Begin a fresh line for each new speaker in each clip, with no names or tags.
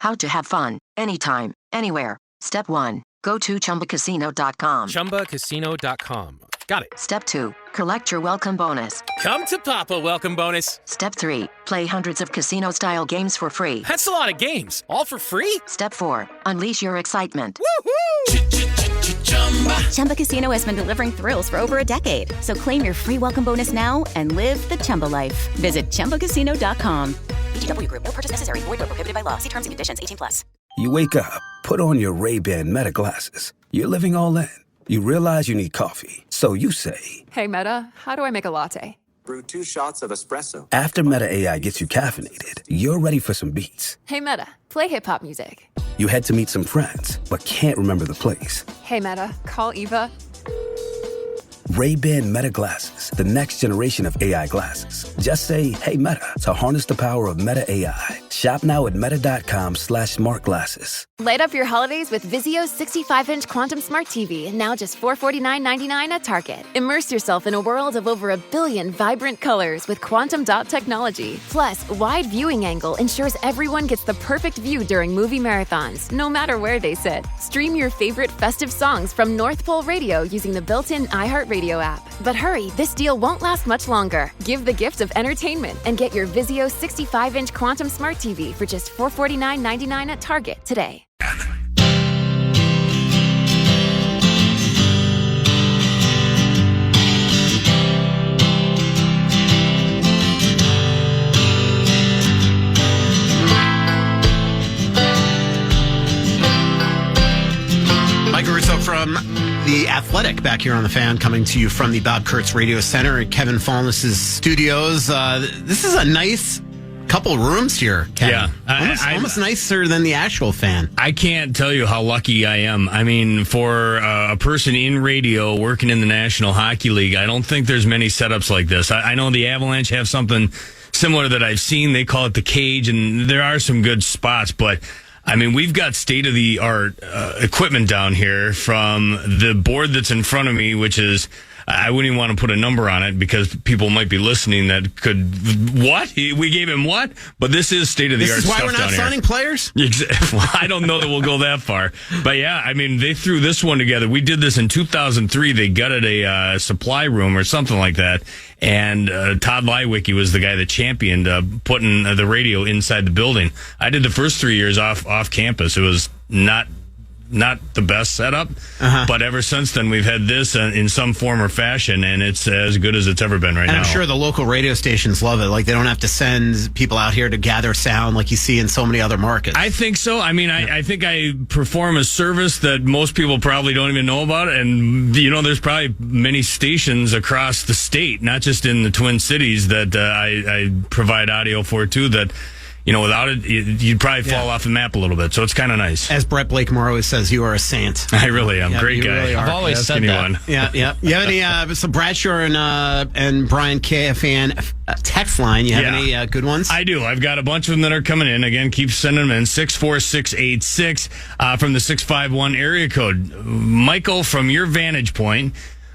How to have fun, anytime, anywhere. Step 1. Go to ChumbaCasino.com.
ChumbaCasino.com. Got it.
Step 2. Collect your welcome bonus.
Come to Papa welcome bonus.
Step 3. Play hundreds of casino-style games for free.
That's a lot of games. All for free?
Step 4. Unleash your excitement.
Woohoo!
Chumba Casino has been delivering thrills for over a decade. So claim your free welcome bonus now and live the Chumba life. Visit ChumbaCasino.com. VGW Group. No purchase necessary. Void where prohibited by law. See terms and conditions. 18+.
You wake up, put on your Ray-Ban Meta glasses. You're living all in. You realize you need coffee. So you say,
"Hey, Meta, how do I make a latte?"
Brew 2 shots of espresso.
after Meta AI gets you caffeinated, you're ready for some beats.
Hey, Meta, play hip-hop music.
You head to meet some friends, but can't remember the place.
Hey, Meta, call Eva.
Ray-Ban Meta glasses, the next generation of AI glasses. Just say, hey, Meta, to harness the power of Meta AI. Shop now at meta.com/smartglasses.
Light up your holidays with Vizio's 65-inch Quantum Smart TV, now just $449.99 at Target. Immerse yourself in a world of over 1 billion vibrant colors with quantum dot technology. Plus, wide viewing angle ensures everyone gets the perfect view during movie marathons, no matter where they sit. Stream your favorite festive songs from North Pole Radio using the built-in iHeartRadio app. But hurry, this deal won't last much longer. Give the gift of entertainment and get your Vizio 65-inch Quantum Smart TV for just $449.99 at Target today.
Mike Russo from The Athletic back here on The Fan, coming to you from the Bob Kurtz Radio Center at Kevin Fallness' studios. This is a nice couple rooms here, Kevin.
Yeah.
Almost nicer than the actual Fan.
I can't tell you how lucky I am. I mean, for a person in radio working in the National Hockey League, I don't think there's many setups like this. I know the Avalanche have something similar that I've seen. They call it the cage, and there are some good spots, but I mean, we've got state-of-the-art equipment down here, from the board that's in front of me, which is, I wouldn't even want to put a number on it because people might be listening that could, what? We gave him what? But this is state-of-the-art stuff down here.
This is why we're not signing players?
Well, I don't know that we'll go that far. But yeah, I mean, they threw this one together. We did this in 2003. They gutted a supply room or something like that. And Todd Leiweke was the guy that championed putting the radio inside the building. I did the first 3 years off campus. It was not the best setup, but ever since then we've had this in some form or fashion, and it's as good as it's ever been right now.
I'm sure the local radio stations love it. Like, they don't have to send people out here to gather sound like you see in so many other markets.
I think so. I mean, I think I perform a service that most people probably don't even know about, and there's probably many stations across the state, not just in the Twin Cities, that I provide audio for too, that without it, you'd probably fall off the map a little bit. So it's kind of nice.
As Brett Blakemore always says, you are a saint.
I really am. Great guy.
Really
I've always said that.
Yeah. You have any, so Bradshaw and Brian KFAN text line, you have any good ones?
I do. I've got a bunch of them that are coming in. Again, keep sending them in. 64686 from the 651 area code. Michael, from your vantage point,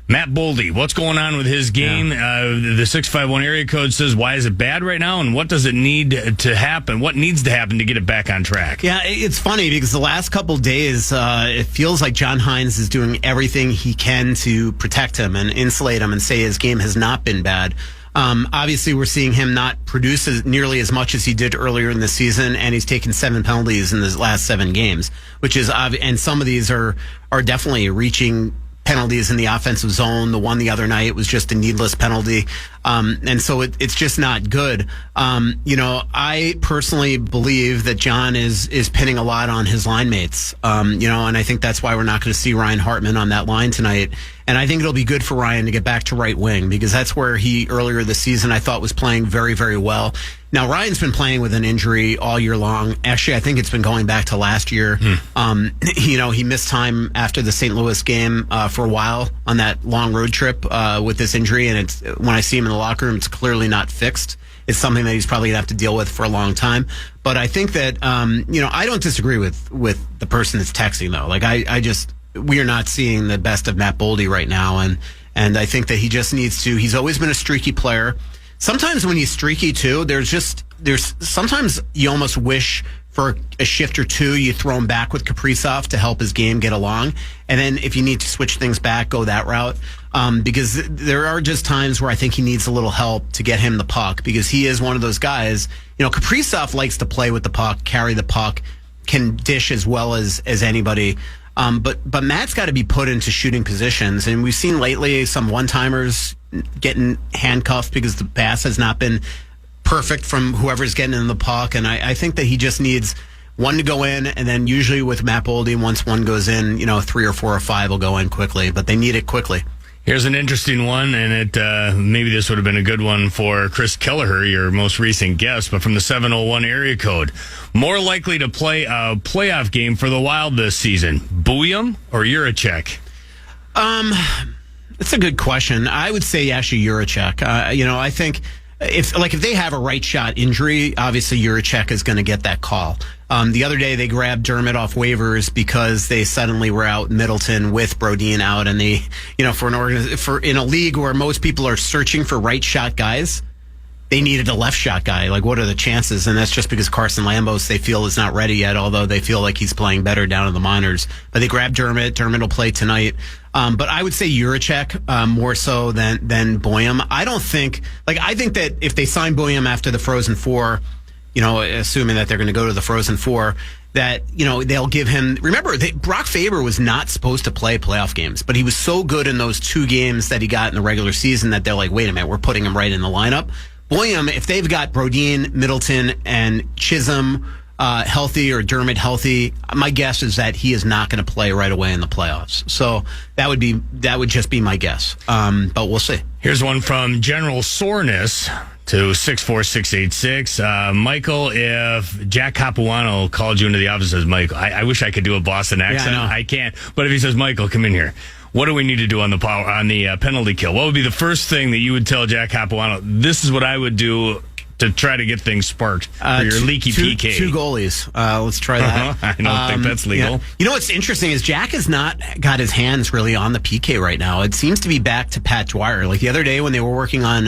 Matt Boldy, what's going on with his game? The 651 area code says, why is it bad right now, and what does it need to happen? What needs to happen to get it back on track?
Yeah, it's funny because the last couple days, it feels like John Hines is doing everything he can to protect him and insulate him and say his game has not been bad. Obviously, we're seeing him not produce nearly as much as he did earlier in the season, and he's taken 7 penalties in the last 7 games, which is and some of these are definitely reaching penalties in the offensive zone. The one the other night was just a needless penalty. And so it's just not good. I personally believe that John is pinning a lot on his line mates. And I think that's why we're not going to see Ryan Hartman on that line tonight. And I think it'll be good for Ryan to get back to right wing, because that's where he earlier this season I thought was playing very, very well. Now, Ryan's been playing with an injury all year long. Actually, I think it's been going back to last year. He missed time after the St. Louis game for a while on that long road trip with this injury. And it's when I see him in the locker room, it's clearly not fixed. It's something that he's probably going to have to deal with for a long time. But I think that, I don't disagree with the person that's texting, though. Like, we are not seeing the best of Matt Boldy right now. And I think that he just needs to, he's always been a streaky player. Sometimes when he's streaky too, there's sometimes you almost wish for a shift or two, you throw him back with Kaprizov to help his game get along. And then if you need to switch things back, go that route. Because there are just times where I think he needs a little help to get him the puck, because he is one of those guys. Kaprizov likes to play with the puck, carry the puck, can dish as well as anybody. But Matt's got to be put into shooting positions. And we've seen lately some one-timers getting handcuffed because the pass has not been perfect from whoever's getting in the puck. And I think that he just needs one to go in, and then usually with Matt Boldy, once one goes in, 3 or 4 or 5 will go in quickly, but they need it quickly.
Here's an interesting one, and maybe this would have been a good one for Chris Kelleher, your most recent guest, but from the 701 area code. More likely to play a playoff game for the Wild this season, Buyum or Juracek?
That's a good question. I would say actually Juracek. I think if they have a right shot injury, obviously Juracek is going to get that call. The other day they grabbed Dermott off waivers because they suddenly were out Middleton with Brodin out, and they, for in a league where most people are searching for right shot guys, they needed a left shot guy. Like, what are the chances? And that's just because Carson Lambos they feel is not ready yet, although they feel like he's playing better down in the minors. But they grabbed Dermott. Dermott will play tonight. But I would say Juracek more so than Buyum. I think that if they sign Buyum after the Frozen Four, assuming that they're going to go to the Frozen Four, that, they'll give him... Remember, Brock Faber was not supposed to play playoff games, but he was so good in those 2 games that he got in the regular season that they're like, wait a minute, we're putting him right in the lineup. Buyum, if they've got Brodin, Middleton, and Chisholm healthy, or Dermott healthy, my guess is that he is not going to play right away in the playoffs. So that would just be my guess. But we'll see.
Here's one from General Soreness to 64686. Michael, if Jack Capuano called you into the office as Michael, I wish I could do a Boston accent.
Yeah,
I can't. But if he says, Michael, come in here, what do we need to do on the penalty kill? What would be the first thing that you would tell Jack Capuano? This is what I would do to try to get things sparked for your leaky PK.
2 goalies. Let's try that.
I don't think that's legal.
Yeah. What's interesting is Jack has not got his hands really on the PK right now. It seems to be back to Pat Dwyer. Like the other day when they were working on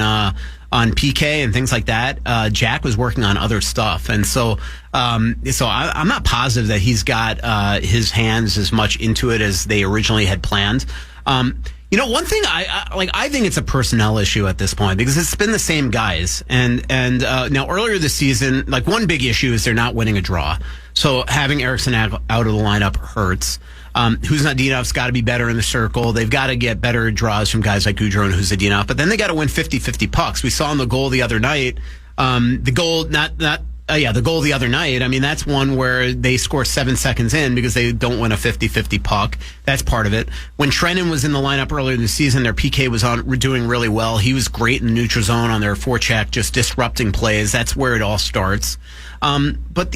PK and things like that, Jack was working on other stuff. And so I'm not positive that he's got his hands as much into it as they originally had planned. One thing I think it's a personnel issue at this point, because it's been the same guys. And now earlier this season, like, one big issue is they're not winning a draw. So having Eriksson out of the lineup hurts. Huznadinov's got to be better in the circle. They've got to get better draws from guys like Gaudreau and Huznadinov, but then they got to win 50-50 pucks. We saw in the goal the other night, the goal the other night, I mean, that's one where they score 7 seconds in because they don't win a 50-50 puck. That's part of it. When Trennan was in the lineup earlier this season, their PK was doing really well. He was great in the neutral zone on their forecheck, just disrupting plays. That's where it all starts. But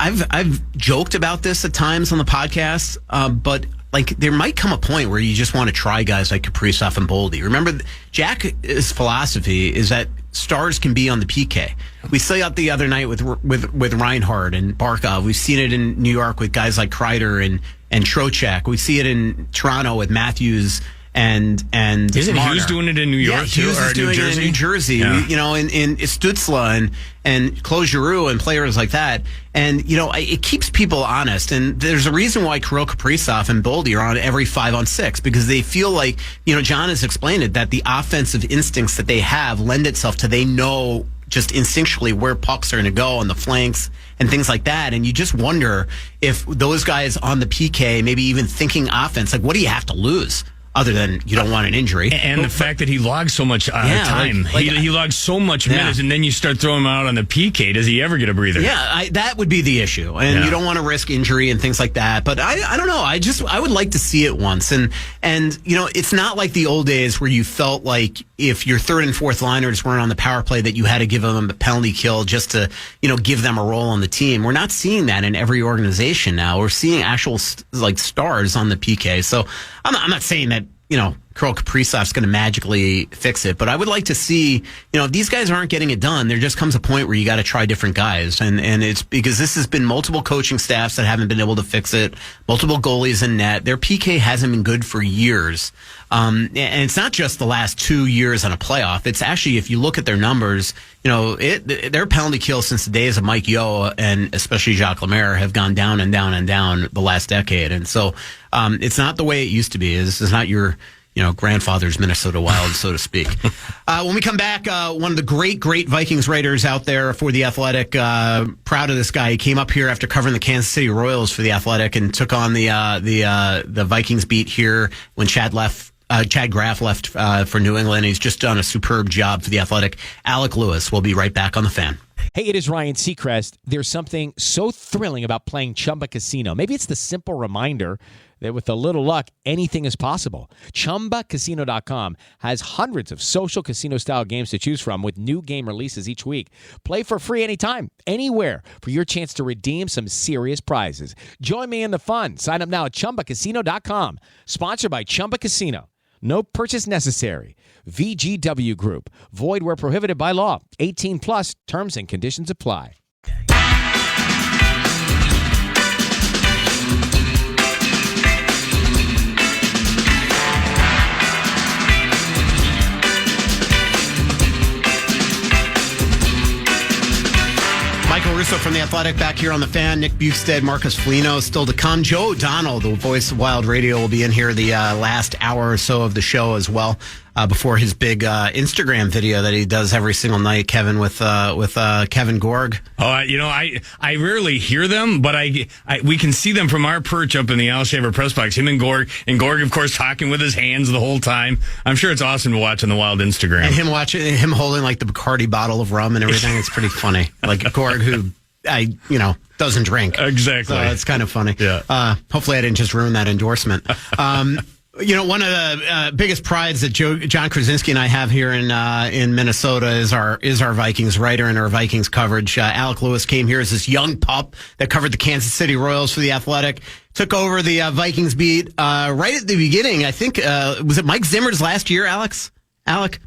I've joked about this at times on the podcast, but there might come a point where you just want to try guys like Kaprizov and Boldy. Remember, Jack's philosophy is that stars can be on the PK. We saw it the other night with Reinhardt and Barkov. We've seen it in New York with guys like Kreider and Trocheck. We see it in Toronto with Matthews and
Isn't
Marner.
Hughes doing it in New York too?
Hughes is doing it in New Jersey.
Yeah.
In Stützle and Claude Giroux and players like that. And, it keeps people honest. And there's a reason why Kirill Kaprizov and Boldy are on every 5-on-6, because they feel like, John has explained it, that the offensive instincts that they have lend itself to, they know just instinctually where pucks are going to go on the flanks and things like that. And you just wonder if those guys on the PK, maybe even thinking offense, like, what do you have to lose? Other than you don't want an injury.
And the fact that he logs so much time. He logs so much minutes, and then you start throwing him out on the PK. Does he ever get a breather?
Yeah, that would be the issue. And you don't want to risk injury and things like that. But I don't know. I would like to see it once. And it's not like the old days where you felt like if your third and fourth liners weren't on the power play that you had to give them a penalty kill just to, give them a role on the team. We're not seeing that in every organization now. We're seeing actual stars on the PK. So I'm not saying that, Kirill Kaprizov's going to magically fix it. But I would like to see, if these guys aren't getting it done, there just comes a point where you got to try different guys. And it's because this has been multiple coaching staffs that haven't been able to fix it, multiple goalies in net. Their PK hasn't been good for years. And it's not just the last 2 years on a playoff. It's actually, if you look at their numbers, their penalty kills since the days of Mike Yeo and especially Jacques Lemaire have gone down and down and down the last decade. And so it's not the way it used to be. This is not your grandfather's Minnesota Wild, so to speak. When we come back, one of the great Vikings writers out there for The Athletic, proud of this guy. He came up here after covering the Kansas City Royals for The Athletic and took on the Vikings beat here when Chad Graff left for New England. He's just done a superb job for The Athletic. Alec Lewis will be right back on The Fan.
Hey, it is Ryan Seacrest. There's something so thrilling about playing Chumba Casino. Maybe it's the simple reminder that with a little luck, anything is possible. ChumbaCasino.com has hundreds of social casino-style games to choose from with new game releases each week. Play for free anytime, anywhere for your chance to redeem some serious prizes. Join me in the fun. Sign up now at ChumbaCasino.com. Sponsored by Chumba Casino. No purchase necessary. VGW Group. Void where prohibited by law. 18 plus. Terms and conditions apply.
Michael Russo from The Athletic back here on The Fan. Nick Bjugstad, Marcus Foligno still to come. Joe O'Donnell, the voice of Wild Radio, will be in here the last hour or so of the show as well, before his big Instagram video that he does every single night, Kevin, with Kevin Gorg.
Oh, I rarely hear them, but we can see them from our perch up in the Al Shaver press box. Him and Gorg, of course, talking with his hands the whole time. I'm sure it's awesome to watch on the Wild Instagram.
And him holding like the Bacardi bottle of rum and everything. It's pretty funny. Like Gorg, who doesn't drink.
Exactly.
So it's kind of funny.
Yeah.
Hopefully I didn't just ruin that endorsement. One of the biggest prides that John Krasinski and I have here in Minnesota is our Vikings writer and our Vikings coverage. Alec Lewis came here as this young pup that covered the Kansas City Royals for The Athletic. Took over the Vikings beat right at the beginning. I think was it Mike Zimmer's last year, Alec?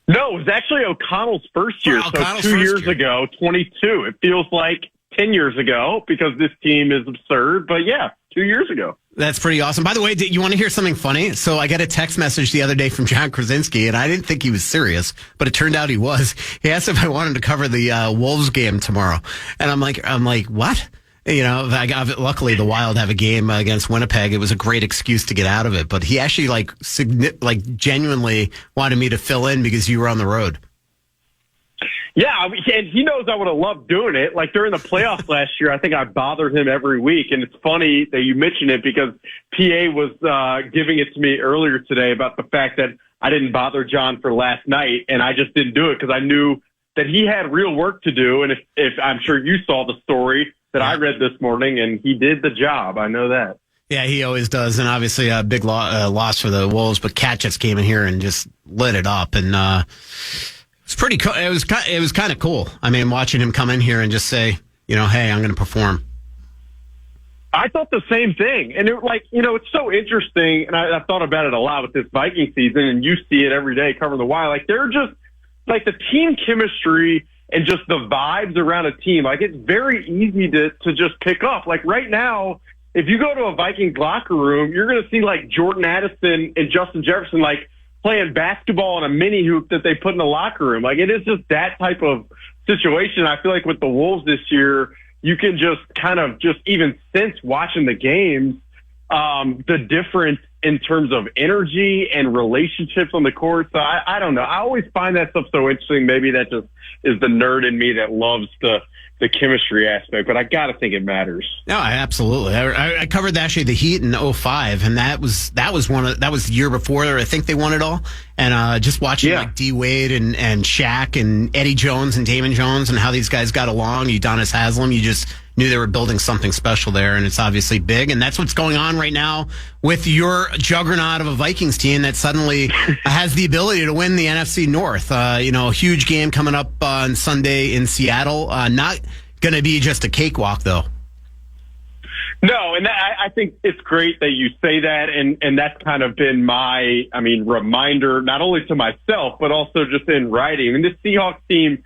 No, it was actually O'Connell's first year. So 2 years ago, 22. It feels like 10 years ago because this team is absurd. But yeah, 2 years ago.
That's pretty awesome. By the way, you want to hear something funny? So I got a text message the other day from John Krasinski, and I didn't think he was serious, but it turned out he was. He asked if I wanted to cover the Wolves game tomorrow. And I'm like, what? Luckily the Wild have a game against Winnipeg. It was a great excuse to get out of it, but he actually genuinely wanted me to fill in because you were on the road.
Yeah, and he knows I would have loved doing it. Like during the playoffs last year, I think I bothered him every week. And it's funny that you mentioned it because PA was giving it to me earlier today about the fact that I didn't bother John for last night, and I just didn't do it because I knew that he had real work to do. And if I'm sure you saw the story that I read this morning, and he did the job. I know that.
Yeah, he always does, and obviously a big loss for the Wolves. But Cat just came in here and just lit it up, and it's pretty cool. It was kind of cool. I mean, watching him come in here and just say, hey, I'm going to perform.
I thought the same thing, and it's so interesting, and I've thought about it a lot with this Viking season, and you see it every day covering the Wild. Like they're just like the team chemistry and just the vibes around a team. Like it's very easy to just pick up. Like right now, if you go to a Vikings locker room, you're going to see like Jordan Addison and Justin Jefferson like playing basketball on a mini hoop that they put in the locker room. Like it is just that type of situation. I feel like with the Wolves this year, you can just kind of just even sense watching the games, the difference in terms of energy and relationships on the court. So I don't know. I always find that stuff so interesting. Maybe that just is the nerd in me that loves the chemistry aspect, but I got to think it matters.
No, absolutely. I covered actually the Heat in 2005, and that was the year before. I think they won it all. And just watching like D Wade and Shaq and Eddie Jones and Damon Jones and how these guys got along, Udonis Haslem, you just knew they were building something special there, and it's obviously big. And that's what's going on right now with your juggernaut of a Vikings team that suddenly has the ability to win the NFC North. A huge game coming up on Sunday in Seattle. Not going to be just a cakewalk, though.
No, and I think it's great that you say that, and that's kind of been my, reminder, not only to myself, but also just in writing. I mean, this Seahawks team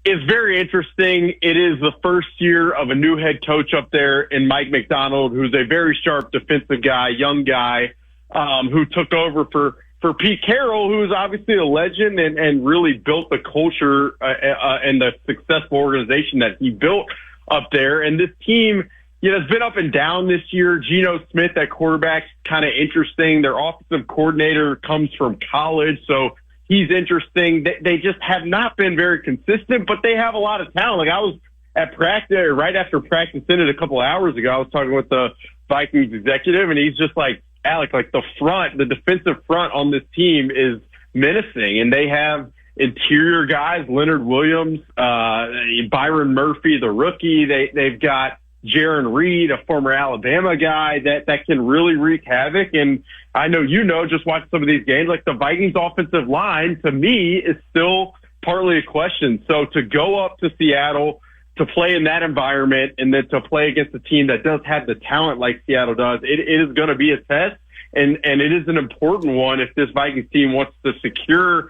is very interesting. It is the first year of a new head coach up there in Mike McDonald, who's a very sharp defensive guy, young guy, who took over for Pete Carroll, who's obviously a legend and really built the culture and the successful organization that he built up there. And this team, it's been up and down this year. Geno Smith at quarterback's kind of interesting. Their offensive coordinator comes from college, so he's interesting. They just have not been very consistent, but they have a lot of talent. Like, I was at practice, right after practice ended a couple of hours ago, I was talking with the Vikings executive, and he's just like, Alec, like the defensive front on this team is menacing, and they have interior guys, Leonard Williams, Byron Murphy, the rookie. They've got Jaron Reed, a former Alabama guy that can really wreak havoc. And I know, just watch some of these games, like the Vikings offensive line, to me, is still partly a question. So to go up to Seattle, to play in that environment, and then to play against a team that does have the talent like Seattle does, it is going to be a test. And it is an important one if this Vikings team wants to secure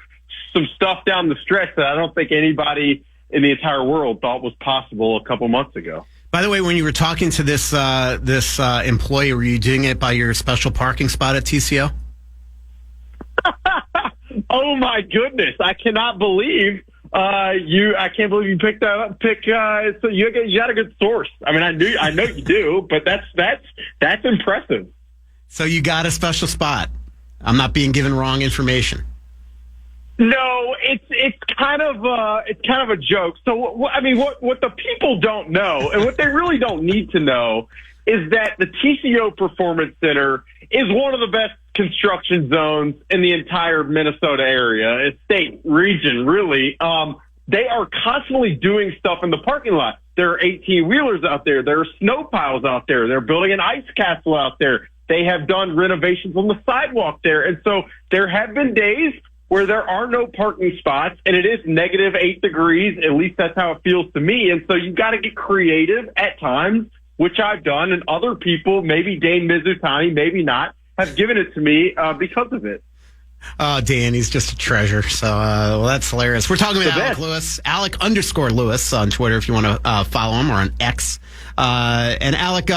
some stuff down the stretch that I don't think anybody in the entire world thought was possible a couple months ago.
By the way, when you were talking to this employee, were you doing it by your special parking spot at TCO?
Oh my goodness! I cannot believe I can't believe you picked that up. So you got a good source. I mean, I know you do, but that's impressive.
So you got a special spot. I'm not being given wrong information.
No, it's kind of a joke. So what the people don't know, and what they really don't need to know, is that the TCO Performance Center is one of the best construction zones in the entire Minnesota area, state, region, really. They are constantly doing stuff in the parking lot. There are 18-wheelers out there. There are snow piles out there. They're building an ice castle out there. They have done renovations on the sidewalk there. And so there have been days where there are no parking spots, and it is -8 degrees. At least that's how it feels to me. And so you've got to get creative at times, which I've done, and other people, maybe Dane Mizutani, maybe not, have given it to me because of it.
Oh, Dan, he's just a treasure. So that's hilarious. We're talking about Alec Lewis, Alec_Lewis on Twitter if you want to follow him, or on X. And Alec,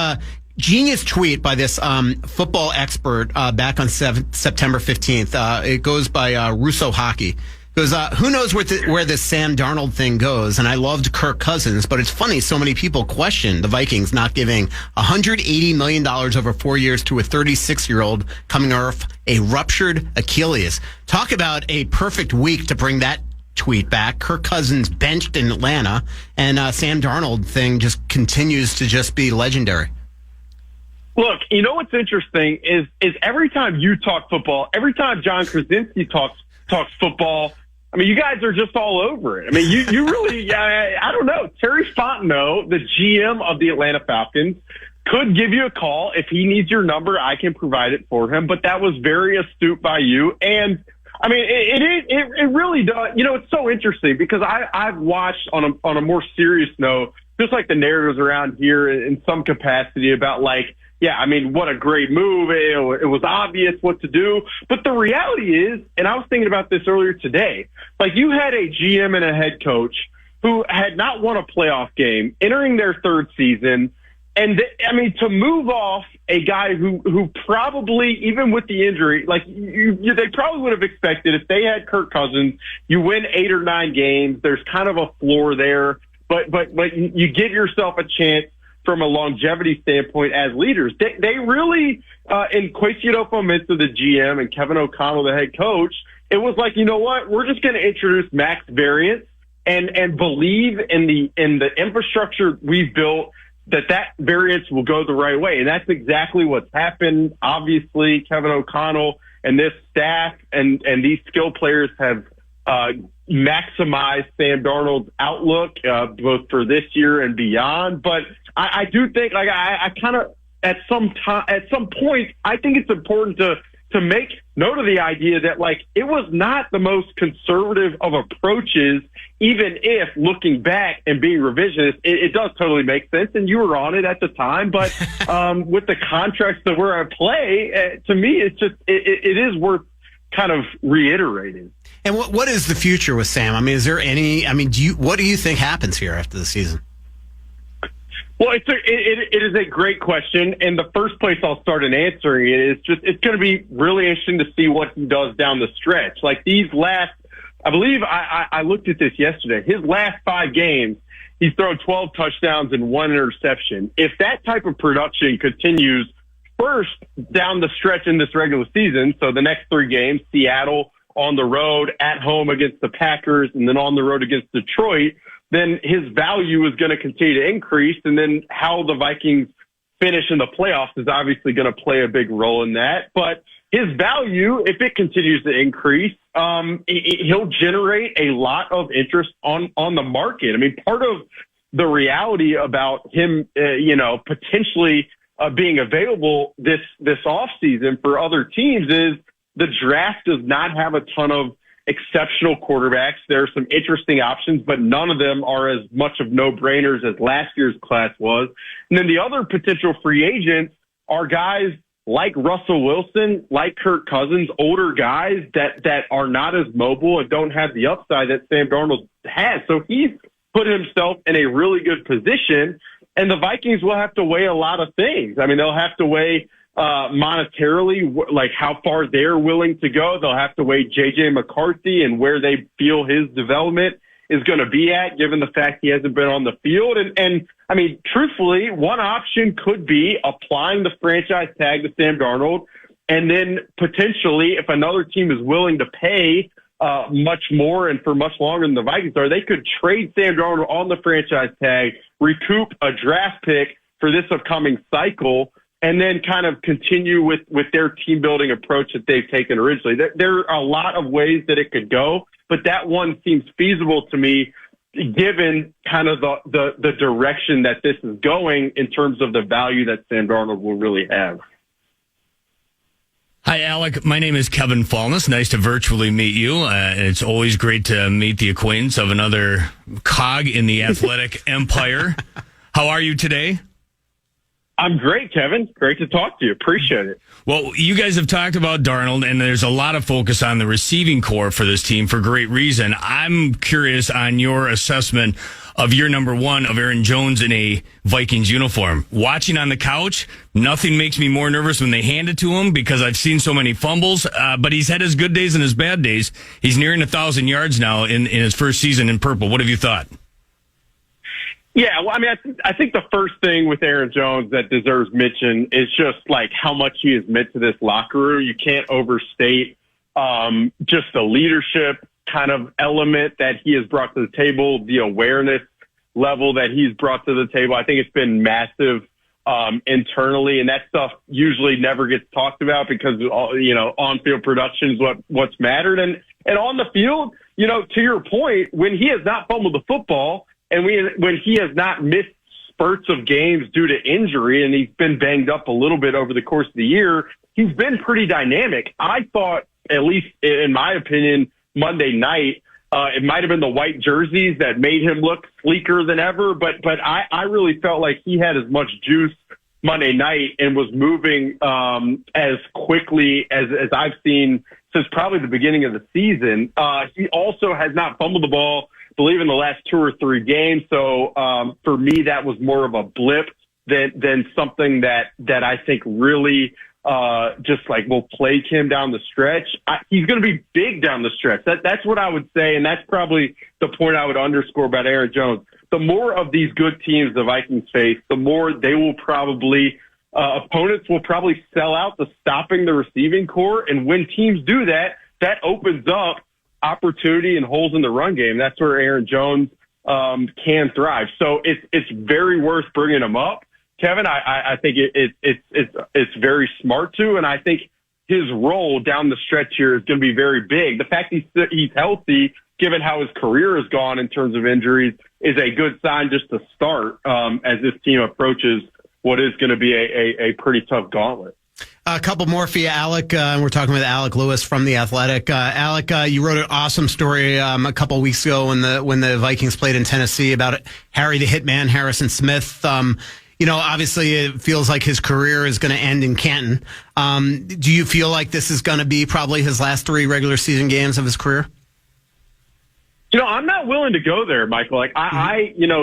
genius tweet by this football expert back on September 15th. It goes by Russo Hockey. Goes, who knows where this Sam Darnold thing goes? And I loved Kirk Cousins, but it's funny, so many people question the Vikings not giving $180 million over 4 years to a 36-year-old coming off a ruptured Achilles. Talk about a perfect week to bring that tweet back. Kirk Cousins benched in Atlanta, and Sam Darnold thing just continues to just be legendary.
Look, you know what's interesting is every time you talk football, every time John Krasinski talks football, I mean, you guys are just all over it. I mean, you really, I don't know. Terry Fontenot, the GM of the Atlanta Falcons, could give you a call. If he needs your number, I can provide it for him. But that was very astute by you. And, I mean, it really does. You know, it's so interesting because I've watched on a more serious note, just like the narratives around here in some capacity about, like, yeah, I mean, what a great move. It was obvious what to do. But the reality is, and I was thinking about this earlier today, like, you had a GM and a head coach who had not won a playoff game entering their third season. And to move off a guy who probably, even with the injury, like they probably would have expected if they had Kirk Cousins, you win 8 or 9 games. There's kind of a floor there, but you give yourself a chance from a longevity standpoint as leaders. They really, in Quasito Fomento, the GM, and Kevin O'Connell, the head coach, it was like, you know what, we're just going to introduce max variance and believe in the infrastructure we've built, that variance will go the right way. And that's exactly what's happened. Obviously, Kevin O'Connell and this staff and these skill players have maximized Sam Darnold's outlook, both for this year and beyond. But I do think, like, I kind of, at some point, I think it's important to to make note of the idea that, like, it was not the most conservative of approaches, even if looking back and being revisionist, it does totally make sense. And you were on it at the time. But with the contracts that were at play, to me, it's just it is worth kind of reiterating.
And what is the future with Sam? I mean, is there any? I mean, what do you think happens here after the season?
Well, it is a great question, and the first place I'll start in answering it is just it's going to be really interesting to see what he does down the stretch. Like these last, I believe I looked at this yesterday. His last 5 games, he's thrown 12 touchdowns and 1 interception. If that type of production continues first down the stretch in this regular season, so the next 3 games, Seattle on the road, at home against the Packers, and then on the road against Detroit, then his value is going to continue to increase. And then how the Vikings finish in the playoffs is obviously going to play a big role in that. But his value, if it continues to increase, he'll generate a lot of interest on the market. I mean, part of the reality about him, potentially being available this offseason for other teams is the draft does not have a ton of exceptional quarterbacks. There are some interesting options, but none of them are as much of no-brainers as last year's class was. And then the other potential free agents are guys like Russell Wilson, like Kirk Cousins, older guys that are not as mobile and don't have the upside that Sam Darnold has. So he's put himself in a really good position, and the Vikings will have to weigh a lot of things. I mean, they'll have to weigh monetarily, like how far they're willing to go. They'll have to weigh J.J. McCarthy and where they feel his development is going to be at, given the fact he hasn't been on the field. And I mean, truthfully, one option could be applying the franchise tag to Sam Darnold, and then potentially, if another team is willing to pay much more and for much longer than the Vikings are, they could trade Sam Darnold on the franchise tag, recoup a draft pick for this upcoming cycle, and then kind of continue with their team building approach that they've taken originally. There are a lot of ways that it could go, but that one seems feasible to me, given kind of the direction that this is going in terms of the value that Sam Darnold will really have.
Hi, Alec. My name is Kevin Fallness. Nice to virtually meet you. And it's always great to meet the acquaintance of another cog in the athletic empire. How are you today?
I'm great, Kevin. Great to talk to you. Appreciate it.
Well, you guys have talked about Darnold, and there's a lot of focus on the receiving core for this team for great reason. I'm curious on your assessment of year number 1 of Aaron Jones in a Vikings uniform. Watching on the couch, nothing makes me more nervous when they hand it to him because I've seen so many fumbles, but he's had his good days and his bad days. He's nearing 1,000 yards now in his first season in purple. What have you thought?
Yeah, well, I mean, I think the first thing with Aaron Jones that deserves mention is just like how much he has meant to this locker room. You can't overstate just the leadership kind of element that he has brought to the table, the awareness level that he's brought to the table. I think it's been massive internally, and that stuff usually never gets talked about because on-field production is what's mattered. And on the field, to your point, when he has not fumbled the football, and when he has not missed spurts of games due to injury, and he's been banged up a little bit over the course of the year, he's been pretty dynamic. I thought, at least in my opinion, Monday night, it might have been the white jerseys that made him look sleeker than ever, but I really felt like he had as much juice Monday night and was moving as quickly as I've seen since probably the beginning of the season. He also has not fumbled the ball, I believe, in the last 2 or 3 games. So for me, that was more of a blip than something that I think really just like will plague him down the stretch. He's going to be big down the stretch. That's what I would say, and that's probably the point I would underscore about Aaron Jones. The more of these good teams the Vikings face, the more they will probably opponents will probably sell out to stopping the receiving core, and when teams do that, that opens up opportunity and holes in the run game. That's where Aaron Jones can thrive. So it's very worth bringing him up, Kevin. I think it's very smart to, and I think his role down the stretch here is going to be very big. The fact he's healthy, given how his career has gone in terms of injuries, is a good sign just to start as this team approaches what is going to be a pretty tough gauntlet.
A couple more for you, Alec. We're talking with Alec Lewis from The Athletic. Alec, you wrote an awesome story a couple weeks ago when the Vikings played in Tennessee about Harry the Hitman, Harrison Smith. Obviously it feels like his career is going to end in Canton. Do you feel like this is going to be probably his last 3 regular season games of his career?
I'm not willing to go there, Michael. Like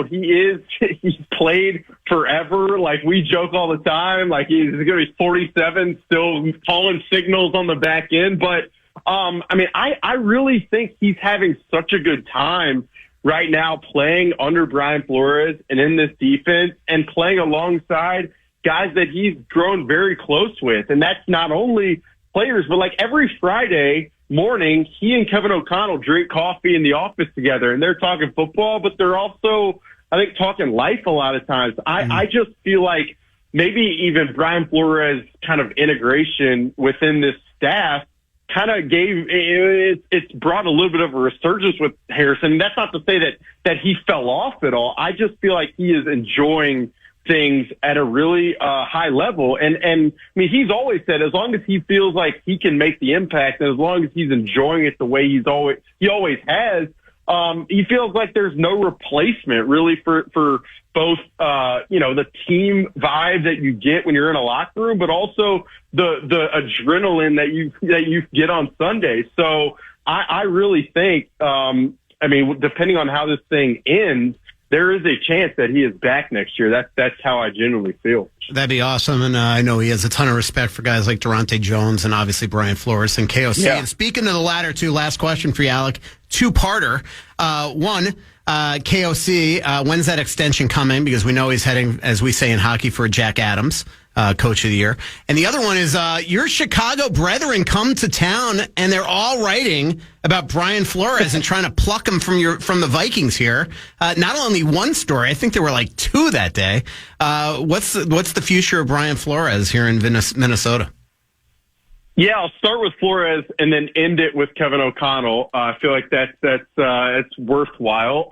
he's played forever. Like we joke all the time, like he's going to be 47, still calling signals on the back end. But, I really think he's having such a good time right now playing under Brian Flores and in this defense and playing alongside guys that he's grown very close with. And that's not only players, but like every Friday morning, he and Kevin O'Connell drink coffee in the office together, and they're talking football, but they're also, I think, talking life a lot of times. I just feel like maybe even Brian Flores' kind of integration within this staff kind of it's brought a little bit of a resurgence with Harrison. That's not to say that he fell off at all. I just feel like he is enjoying things at a really high level. And he's always said, as long as he feels like he can make the impact and as long as he's enjoying it the way he always has, he feels like there's no replacement really for both, the team vibe that you get when you're in a locker room, but also the adrenaline that you get on Sunday. So I really think, depending on how this thing ends, there is a chance that he is back next year. That's how I genuinely feel.
That'd be awesome. And I know he has a ton of respect for guys like Durante Jones and obviously Brian Flores and KOC. Yeah. And speaking of the latter two, last question for you, Alec. 2-parter. One, KOC, when's that extension coming? Because we know he's heading, as we say in hockey, for Jack Adams, Coach of the Year. And the other one is your Chicago brethren come to town and they're all writing about Brian Flores and trying to pluck him from the Vikings here. Not only one story, I think there were like 2 that day. What's the future of Brian Flores here in Minnesota?
Yeah, I'll start with Flores and then end it with Kevin O'Connell. I feel like it's worthwhile.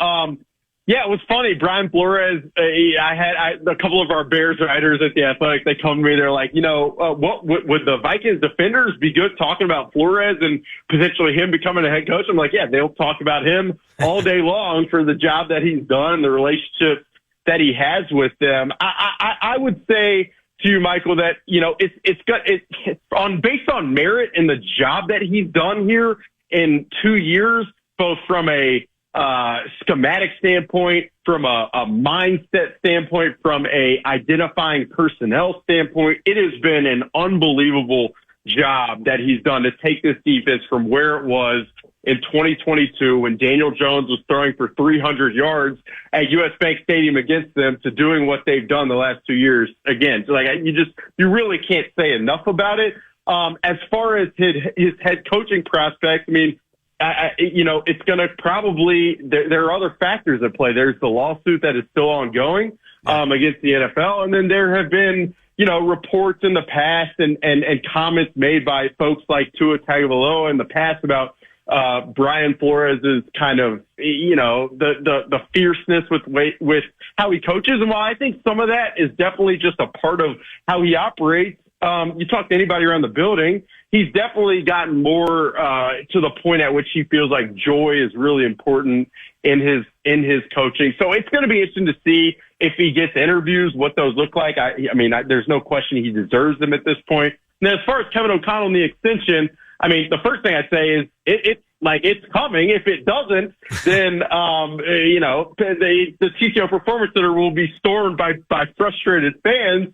Yeah, it was funny. Brian Flores, I had a couple of our Bears writers at The Athletic. They come to me. They're like, what would the Vikings defenders be good talking about Flores and potentially him becoming a head coach? I'm like, yeah, they'll talk about him all day long for the job that he's done and the relationship that he has with them. I would say to you, Michael, that it's based on merit and the job that he's done here in 2 years, both from a schematic standpoint, from a mindset standpoint, from a identifying personnel standpoint. It has been an unbelievable job that he's done to take this defense from where it was in 2022 when Daniel Jones was throwing for 300 yards at US Bank Stadium against them to doing what they've done the last 2 years. Again, so you really can't say enough about it. As far as his head coaching prospects, it's going to probably, there are other factors at play. There's the lawsuit that is still ongoing against the NFL. And then there have been, reports in the past and comments made by folks like Tua Tagovailoa in the past about Brian Flores' kind of, the fierceness with how he coaches. And while I think some of that is definitely just a part of how he operates, you talk to anybody around the building, he's definitely gotten more to the point at which he feels like joy is really important in his coaching. So it's going to be interesting to see if he gets interviews, what those look like. There's no question he deserves them at this point. And then as far as Kevin O'Connell and the extension, the first thing I'd say is it's coming. If it doesn't, then the TCO Performance Center will be stormed by frustrated fans.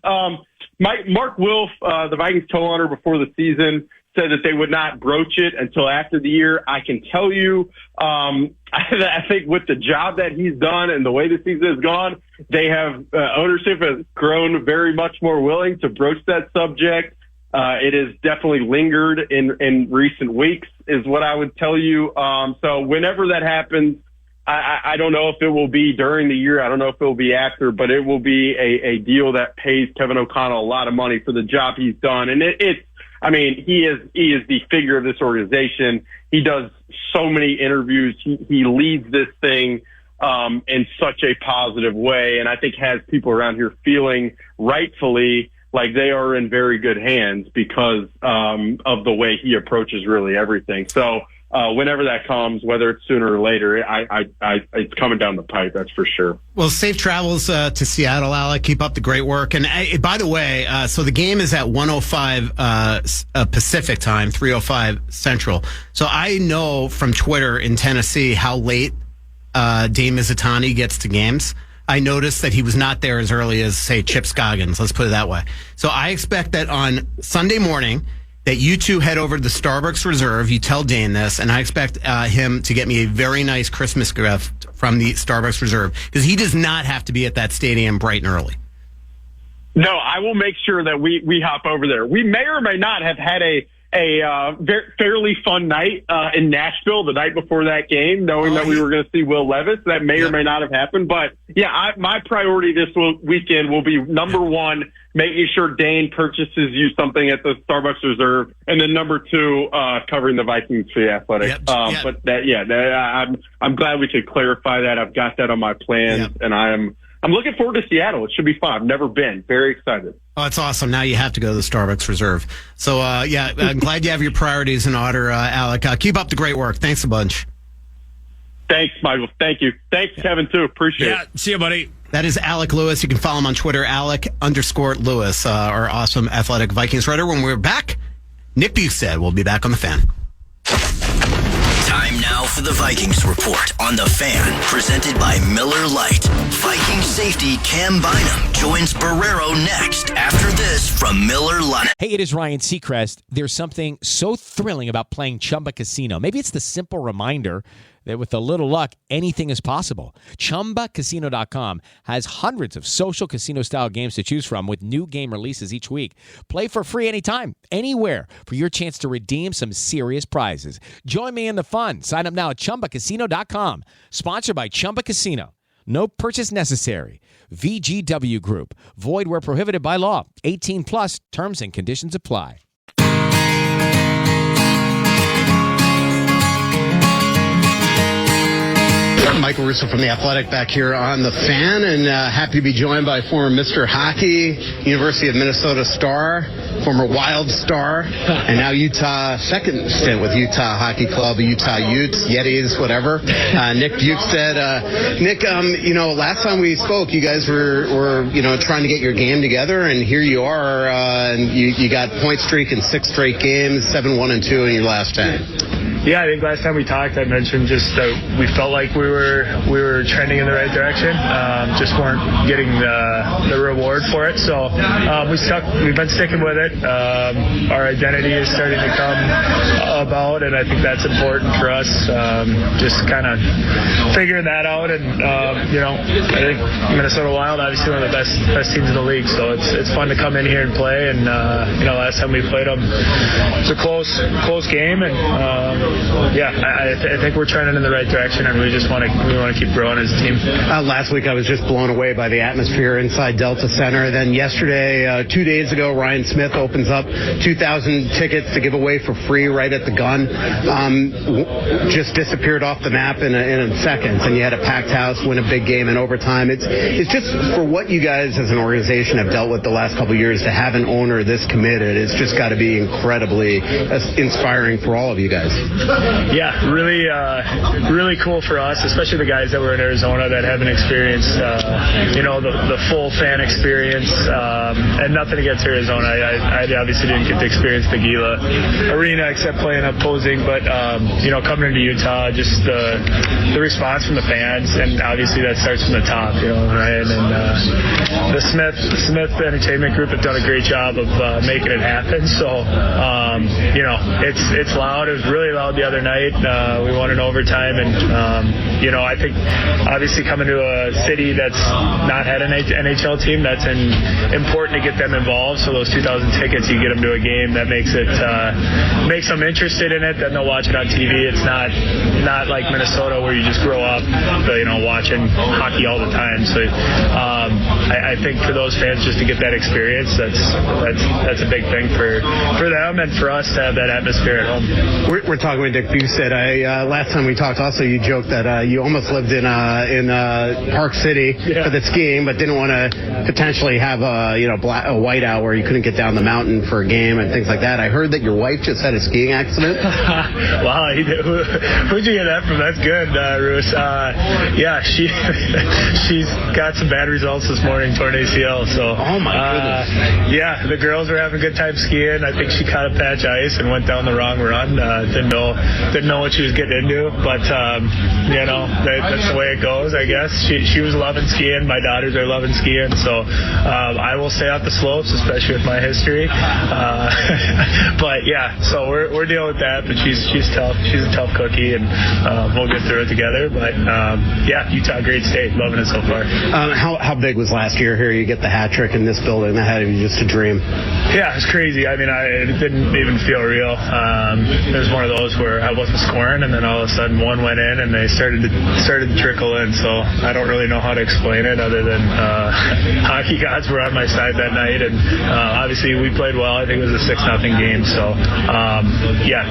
Mark Wilf, the Vikings co-owner before the season, said that they would not broach it until after the year. I can tell you, I think with the job that he's done and the way the season has gone, they have ownership has grown very much more willing to broach that subject. It has definitely lingered in recent weeks, is what I would tell you. So whenever that happens, I don't know if it will be during the year. I don't know if it will be after, but it will be a deal that pays Kevin O'Connell a lot of money for the job he's done. And he is the figure of this organization. He does so many interviews. He leads this thing in such a positive way, and I think has people around here feeling rightfully like they are in very good hands because of the way he approaches really everything. So whenever that comes, whether it's sooner or later, it's coming down the pipe. That's for sure.
Well, safe travels to Seattle, Alec. Keep up the great work. And by the way, so the game is at 1:05 Pacific time, 3:05 Central. So I know from Twitter in Tennessee how late Dame Mizutani gets to games. I noticed that he was not there as early as, say, Chip Scoggins. Let's put it that way. So I expect that on Sunday morning that you two head over to the Starbucks Reserve. You tell Dane this, and I expect him to get me a very nice Christmas gift from the Starbucks Reserve because he does not have to be at that stadium bright and early.
No, I will make sure that we hop over there. We may or may not have had a fairly fun night in Nashville the night before that game, knowing that we were going to see Will Levis. That may or may not have happened. But, yeah, my priority this weekend will be, number one, making sure Dane purchases you something at the Starbucks Reserve, and then number two, covering the Vikings for the Athletic. But, I'm glad we could clarify that. I've got that on my plans, and I'm looking forward to Seattle. It should be fun. I've never been. Very excited. Oh,
that's awesome. Now you have to go to the Starbucks Reserve. So, I'm glad you have your priorities in order, Alec. Keep up the great work. Thanks a bunch.
Thanks, Michael. Thank you. Thanks, Kevin, too. Appreciate it.
See you, buddy.
That is Alec Lewis. You can follow him on Twitter, Alec_Lewis, our awesome Athletic Vikings writer. When we're back, Nick Bjugstad will be back on the Fan.
Time now for the Vikings Report on the Fan, presented by Miller Lite. Vikings safety Cam Bynum joins Barreiro next after this from Miller Lite.
Hey, it is Ryan Seacrest. There's something so thrilling about playing Chumba Casino. Maybe it's the simple reminder that with a little luck, anything is possible. ChumbaCasino.com has hundreds of social casino-style games to choose from with new game releases each week. Play for free anytime, anywhere for your chance to redeem some serious prizes. Join me in the fun. Sign up now at ChumbaCasino.com. Sponsored by Chumba Casino. No purchase necessary. VGW Group. Void where prohibited by law. 18 plus. Terms and conditions apply.
Michael Russo from The Athletic back here on The Fan, and happy to be joined by former Mr. Hockey, University of Minnesota star, former Wild star, and now Utah, second stint with Utah Hockey Club, Utah Utes, Yetis, whatever. Nick Bjugstad. Nick, last time we spoke, you guys were trying to get your game together, and here you are, and you got point streak in 6 straight games, 7-1-2 in your last 10.
Yeah, I think last time we talked, I mentioned just that we felt like we were trending in the right direction, just weren't getting the reward for it. So we've been sticking with it. Our identity is starting to come about, and I think that's important for us. Just kind of figuring that out, and I think Minnesota Wild, obviously one of the best teams in the league. So it's fun to come in here and play. And last time we played them, it was a close game, and I think we're trending in the right direction, and we want to keep growing as a team.
Last week I was just blown away by the atmosphere inside Delta Center. Then yesterday, 2 days ago, Ryan Smith opens up 2,000 tickets to give away for free right at the gun. Just disappeared off the map in seconds, and you had a packed house, win a big game in overtime. It's just for what you guys as an organization have dealt with the last couple of years to have an owner this committed. It's just got to be incredibly inspiring for all of you guys.
Yeah, really cool for us, especially the guys that were in Arizona that haven't experienced, the full fan experience. And nothing against Arizona. I obviously didn't get to experience the Gila Arena except playing opposing, but coming into Utah, just the response from the fans, and obviously that starts from the top, Ryan and the Smith Entertainment Group have done a great job of making it happen. So, it's loud. It was really loud the other night. We won in overtime, and I think obviously coming to a city that's not had an NHL team, that's important to get them involved. So those 2,000 tickets, you get them to a game, that makes them interested in it. Then they'll watch it on TV. It's not like Minnesota where you just grow up, watching hockey all the time. So I think for those fans just to get that experience, that's a big thing for them and for us to have that atmosphere at home.
We're talking talking with Nick Bjugstad. Last time we talked, also you joked that you almost lived in Park City for the skiing, but didn't want to potentially have a whiteout where you couldn't get down the mountain for a game and things like that. I heard that your wife just had a skiing accident.
Wow, who'd you get that from? That's good, Roos. Yeah, she's got some bad results this morning, torn ACL. So,
oh my goodness.
Yeah, the girls were having a good time skiing. I think she caught a patch of ice and went down the wrong run. Didn't know what she was getting into, but that's the way it goes, I guess. She was loving skiing. My daughters are loving skiing, so I will stay off the slopes, especially with my history. But yeah, so we're dealing with that. But she's tough. She's a tough cookie, and we'll get through it together. But yeah, Utah, great state. Loving it so far.
How big was last year here? You get the hat trick in this building. That had to be just a dream.
Yeah, it was crazy. I mean, it didn't even feel real. It was one of those where I wasn't scoring, and then all of a sudden one went in, and they started to trickle in. So I don't really know how to explain it other than hockey gods were on my side that night, and obviously we played well. I think it was a 6-0 game. So yeah,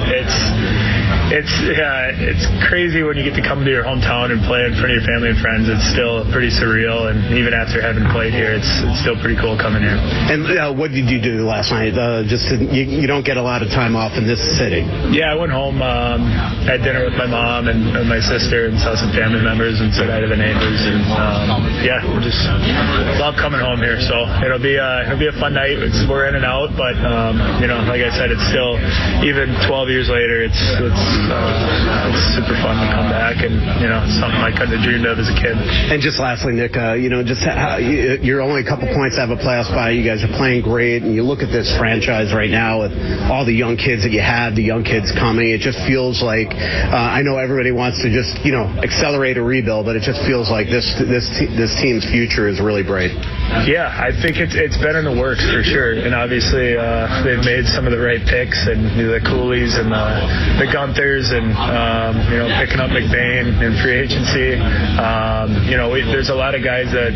it's crazy when you get to come to your hometown and play in front of your family and friends. It's still pretty surreal, and even after having played here, it's still pretty cool coming here.
And what did you do last night? You don't get a lot of time off in this city.
Yeah, I went home, had dinner with my mom and my sister, and saw some family members and said hi to the neighbors. And yeah, we just love coming home here. So it'll be a fun night. We're in and out, but like I said, it's still, even 12 years later, it's super fun to come back, and it's something I couldn't have dreamed of as a kid.
And just lastly, Nick, just how you're only a couple points out of a playoff spot. You guys are playing great, and you look at this franchise right now with all the young kids that you have, the young kids coming. It just feels like I know everybody wants to just accelerate a rebuild, but it just feels like this team's future is really bright.
Yeah, I think it's been in the works for sure, and obviously they've made some of the right picks, and the Coolies and the Gunthers, and picking up McBain in free agency. There's a lot of guys that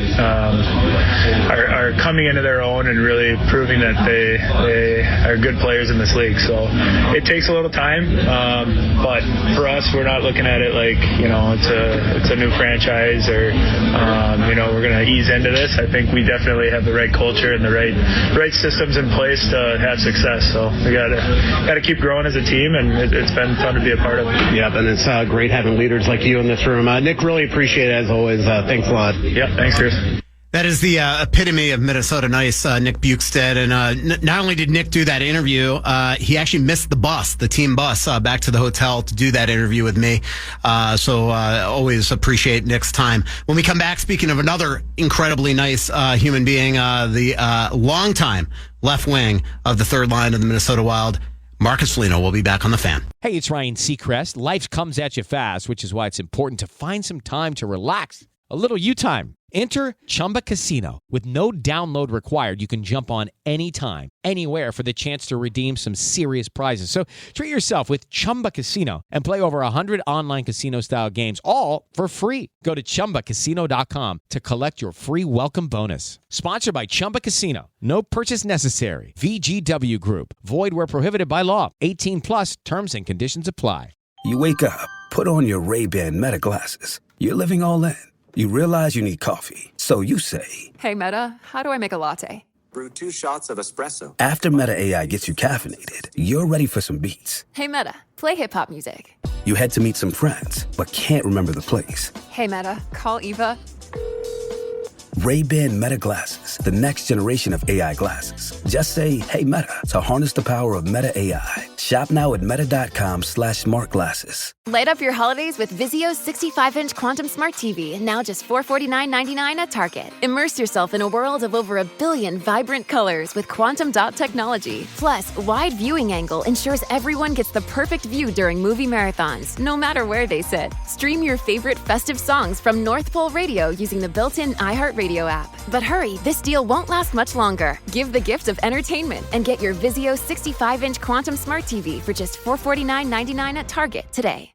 are coming into their own and really proving that they are good players in this league. So it takes a little time, but for us, we're not looking at it like it's a new franchise or we're going to ease into this. I think we definitely have the right culture and the right systems in place to have success. So we got to keep growing as a team, and it's been fun to be a part of.
Yep, and it's great having leaders like you in this room. Nick, really appreciate it as always. Thanks a lot.
Yep, thanks, Chris.
That is the epitome of Minnesota nice, Nick Bjugstad. And not only did Nick do that interview, he actually missed the team bus, back to the hotel to do that interview with me. So always appreciate Nick's time. When we come back, speaking of another incredibly nice human being, the longtime left wing of the third line of the Minnesota Wild, Marcus Foligno, will be back on The Fan.
Hey, it's Ryan Seacrest. Life comes at you fast, which is why it's important to find some time to relax. A little you time. Enter Chumba Casino. With no download required, you can jump on anytime, anywhere for the chance to redeem some serious prizes. So treat yourself with Chumba Casino and play over 100 online casino-style games, all for free. Go to ChumbaCasino.com to collect your free welcome bonus. Sponsored by Chumba Casino. No purchase necessary. VGW Group. Void where prohibited by law. 18 plus. Terms and conditions apply.
You wake up, put on your Ray-Ban Meta glasses. You're living all in. You realize you need coffee, so you say,
Hey, Meta, how do I make a latte?
Brew 2 shots of espresso.
After Meta AI gets you caffeinated, you're ready for some beats.
Hey, Meta, play hip-hop music.
You head to meet some friends, but can't remember the place.
Hey, Meta, call Eva.
Ray-Ban Meta glasses, the next generation of AI glasses. Just say, hey, Meta, to harness the power of Meta AI. Shop now at meta.com/smartglasses.
Light up your holidays with Vizio's 65-inch Quantum Smart TV, now just $449.99 at Target. Immerse yourself in a world of over 1 billion vibrant colors with quantum dot technology. Plus, wide viewing angle ensures everyone gets the perfect view during movie marathons, no matter where they sit. Stream your favorite festive songs from North Pole Radio using the built-in iHeartRadio app. But hurry, this deal won't last much longer. Give the gift of entertainment and get your Vizio 65-inch Quantum Smart TV for just $449.99 at Target today.